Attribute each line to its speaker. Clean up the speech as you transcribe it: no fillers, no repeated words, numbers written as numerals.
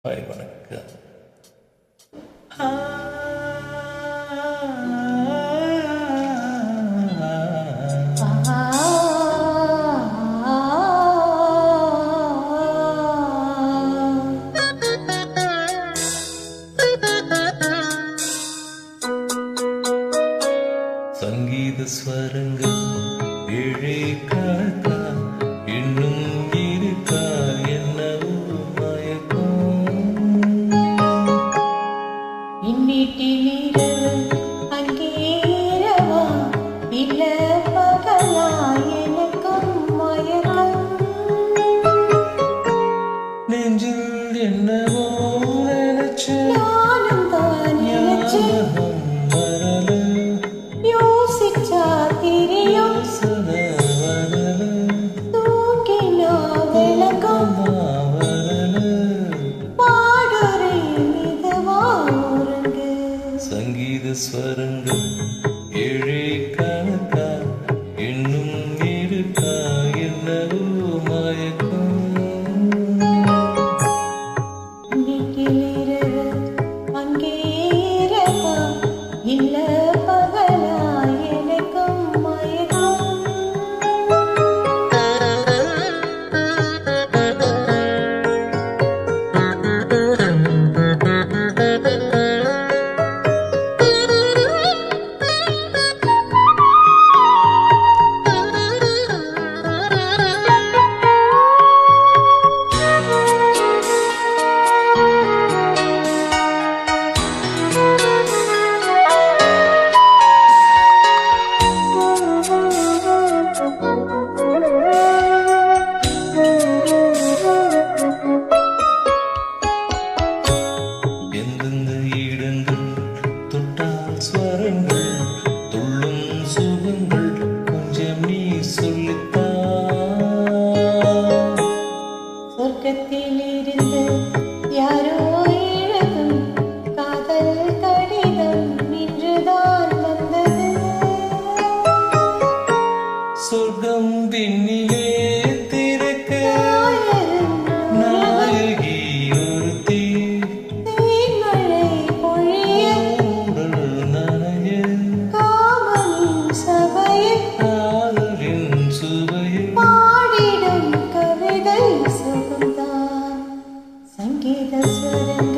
Speaker 1: Hi வணக்கம். சங்கீத ஸ்வரங்கள் ஏழை காக்கா இன்னும் இருக்கா என்னவோ மயக்கம்.
Speaker 2: இன்னிட்டிலிரவு அங்கே இரவா இல்ல பகலா எனக்கும் மயக்கம்.
Speaker 1: நெஞ்சில் என்னவோ நினைச்சு
Speaker 2: நானும் தான் நினைச்சு
Speaker 1: வரல
Speaker 2: யோசிச்சா தெரியும்
Speaker 1: வரல
Speaker 2: தூங்கினா விளக்கம்
Speaker 1: வரல.
Speaker 2: பாடுறே மெதுவா உறங்கு.
Speaker 1: சங்கீத ஸ்வரங்கள் ஏழை கணக்கா இன்னும் இருக்கா என்னவோ மயக்கம்.
Speaker 2: இன்னிட்டிலிரவு அங்கே இரவா இல்ல பகலா எனக்கும் மயக்கம்.
Speaker 1: எந்தெந்த இடங்கள் தொட்டால் ஸ்வரங்கள் துள்ளும் சுகங்கள் கொஞ்சம் நீ சொல்லித்தா.
Speaker 2: சொர்க்கத்திலிருந்து யாரோ எழுதும் காதல் கடிதம் இன்றுதான் வந்தது.
Speaker 1: சொர்க்கம் விண்ணிலே திறக்க நாயகி ஒருத்தி
Speaker 2: தேன்மழை பொழிய
Speaker 1: உடல் நனைய
Speaker 2: காமனின் சபையில்
Speaker 1: காதலின் சுவையில்
Speaker 2: பாடிடும் கவிதை சுகம்தான். சங்கீத ஸ்வரங்கள்